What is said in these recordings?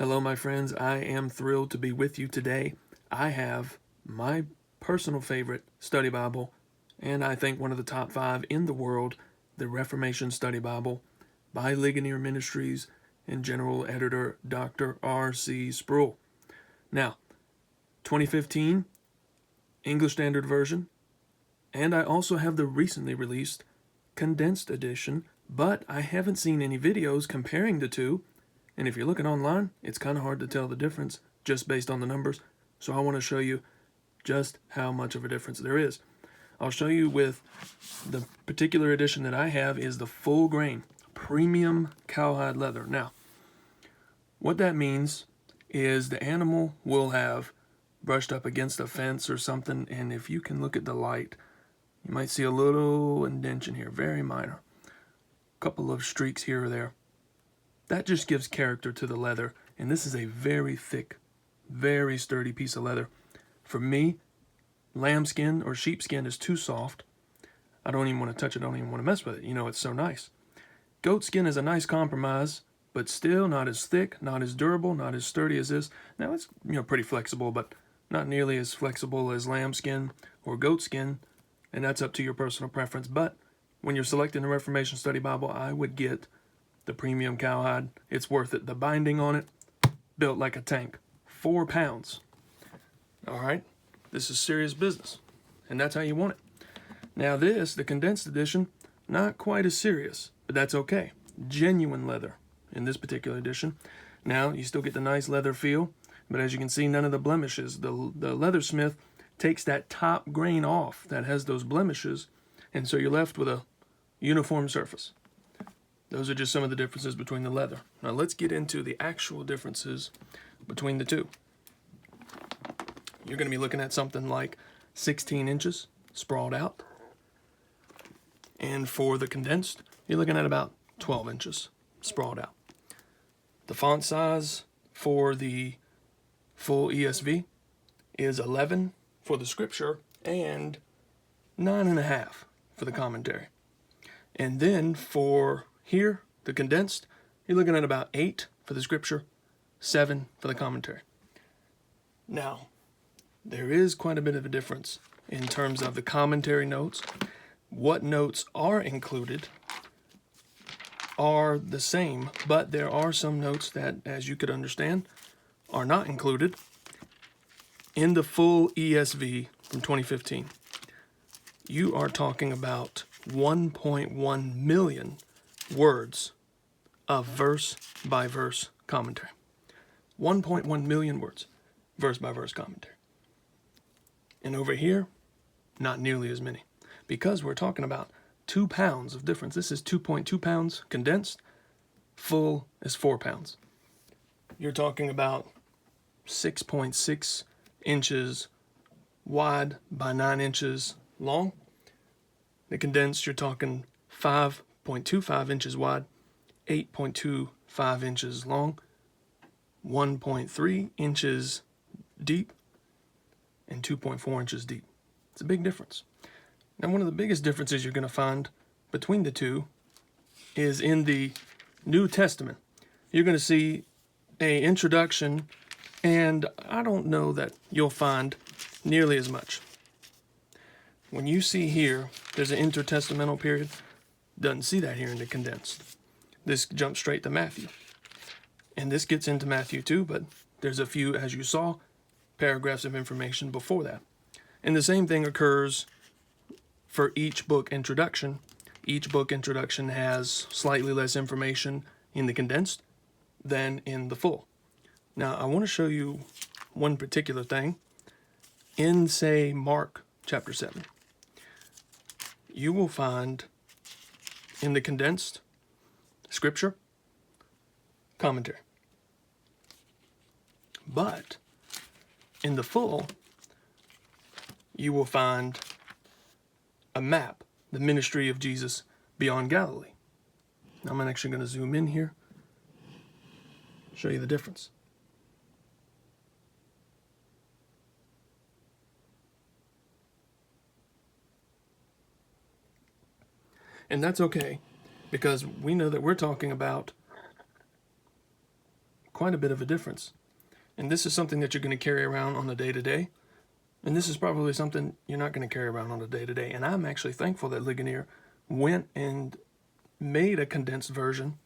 Hello, my friends. I am thrilled to be with you today. I have my personal favorite study Bible, and I think one of the top 5 in the world, the Reformation Study Bible by Ligonier Ministries and General Editor Dr. R.C. Sproul. Now, 2015 English Standard Version, and I also have the recently released Condensed Edition, but I haven't seen any videos comparing the two. And if you're looking online, it's kind of hard to tell the difference just based on the numbers. So I want to show you just how much of a difference there is. I'll show you with the particular edition that I have is the full grain premium cowhide leather. Now, what that means is the animal will have brushed up against a fence or something, and if you can look at the light, you might see a little indentation here, very minor. A couple of streaks here or there. That just gives character to the leather, and this is a very thick, very sturdy piece of leather. For me, lambskin or sheepskin is too soft. I don't even want to touch it, I don't even want to mess with it. You know, it's so nice. Goat skin is a nice compromise, but still not as thick, not as durable, not as sturdy as this. Now it's, pretty flexible, but not nearly as flexible as lambskin or goat skin, and that's up to your personal preference. But when you're selecting the Reformation Study Bible, I would get the premium cowhide. It's worth it. The binding on it, built like a tank. 4 pounds. All right, this is serious business, and that's how you want it. Now this, the condensed edition, not quite as serious, but that's okay. Genuine leather in this particular edition. Now you still get the nice leather feel, but as you can see, none of the blemishes. The leathersmith takes that top grain off that has those blemishes, and so you're left with a uniform surface. Those are just some of the differences between the leather. Now let's get into the actual differences between the two. You're going to be looking at something like 16 inches sprawled out. And for the condensed, you're looking at about 12 inches sprawled out. The font size for the full ESV is 11 for the scripture and 9.5 for the commentary. And then for here, the condensed, you're looking at about 8 for the scripture, 7 for the commentary. Now, there is quite a bit of a difference in terms of the commentary notes. What notes are included are the same, but there are some notes that, as you could understand, are not included in the full ESV from 2015. You are talking about 1.1 million words of verse-by-verse commentary. 1.1 million words, verse-by-verse commentary. And over here, not nearly as many, because we're talking about 2 pounds of difference. This is 2.2 pounds condensed, full is 4 pounds. You're talking about 6.6 inches wide by 9 inches long. The condensed, you're talking 5.25 inches wide, 8.25 inches long, 1.3 inches deep, and 2.4 inches deep. It's a big difference. Now, one of the biggest differences you're going to find between the two is in the New Testament. You're going to see an introduction, and I don't know that you'll find nearly as much. When you see here, there's an intertestamental period. Doesn't see that here in the condensed. This jumps straight to Matthew. And this gets into Matthew too, but there's a few, as you saw, paragraphs of information before that. And the same thing occurs for each book introduction. Each book introduction has slightly less information in the condensed than in the full. Now, I want to show you one particular thing. In, say, Mark chapter 7, you will find in the condensed scripture, commentary. But in the full, you will find a map, the ministry of Jesus beyond Galilee. Now, I'm actually going to zoom in here, show you the difference. And that's okay, because we know that we're talking about quite a bit of a difference. And this is something that you're going to carry around on a day-to-day. And this is probably something you're not going to carry around on a day-to-day. And I'm actually thankful that Ligonier went and made a condensed version,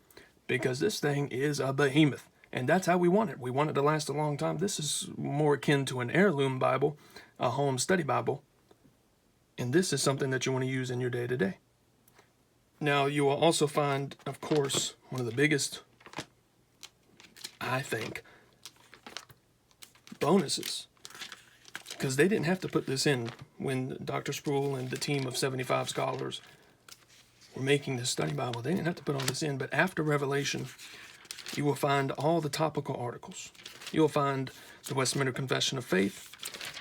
because this thing is a behemoth. And that's how we want it. We want it to last a long time. This is more akin to an heirloom Bible, a home study Bible. And this is something that you want to use in your day-to-day. Now, you will also find, of course, one of the biggest, I think, bonuses. Because they didn't have to put this in when Dr. Sproul and the team of 75 scholars were making this study Bible. They didn't have to put all this in. But after Revelation, you will find all the topical articles. You'll find the Westminster Confession of Faith.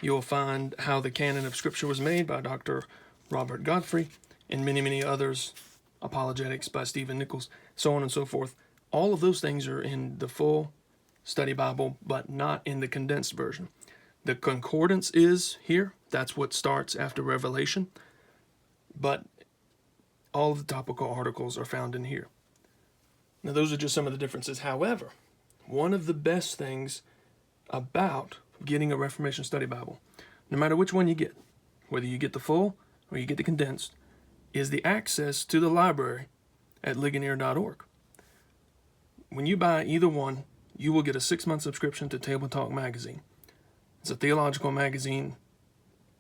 You'll find how the canon of Scripture was made by Dr. Robert Godfrey, and many, many others, apologetics by Stephen Nichols, so on and so forth. All of those things are in the full study Bible, but not in the condensed version. The concordance is here. That's what starts after Revelation. But all of the topical articles are found in here. Now, those are just some of the differences. However, one of the best things about getting a Reformation study Bible, no matter which one you get, whether you get the full or you get the condensed, is the access to the library at ligonier.org. When you buy either one, you will get a 6-month subscription to Table Talk magazine. It's a theological magazine.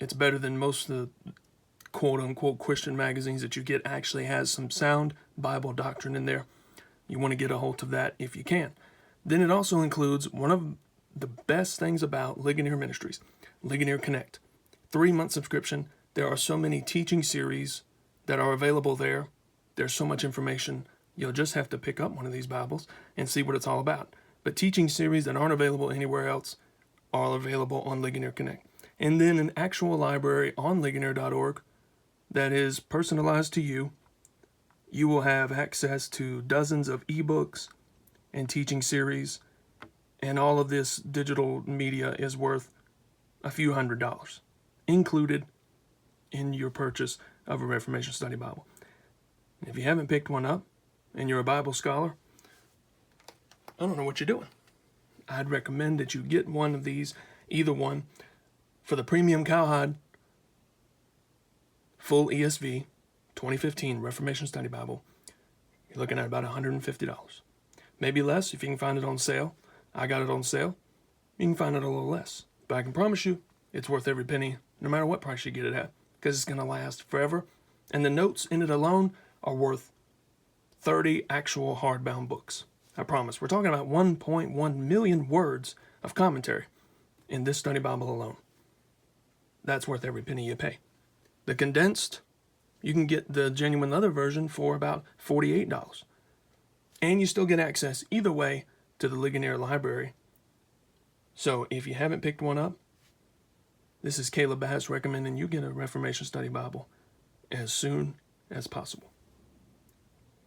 It's better than most of the quote-unquote Christian magazines that you get. Actually has some sound Bible doctrine in there. You want to get a hold of that if you can. Then it also includes one of the best things about Ligonier Ministries, Ligonier Connect. 3-month subscription. There are so many teaching series that are available there. There's so much information. You'll just have to pick up one of these Bibles and see what it's all about. But teaching series that aren't available anywhere else are available on Ligonier Connect. And then an actual library on ligonier.org that is personalized to you. You will have access to dozens of ebooks and teaching series, and all of this digital media is worth a few $100s, included in your purchase of a Reformation Study Bible. And if you haven't picked one up and you're a Bible scholar, I don't know what you're doing. I'd recommend that you get one of these, either one, for the premium Cowhide full ESV 2015 Reformation Study Bible. You're looking at about $150. Maybe less if you can find it on sale. I got it on sale. You can find it a little less. But I can promise you, it's worth every penny, no matter what price you get it at, because it's going to last forever. And the notes in it alone are worth 30 actual hardbound books. I promise. We're talking about 1.1 million words of commentary in this study Bible alone. That's worth every penny you pay. The condensed, you can get the genuine leather version for about $48. And you still get access either way to the Ligonier library. So if you haven't picked one up, this is Caleb Bass recommending you get a Reformation Study Bible as soon as possible.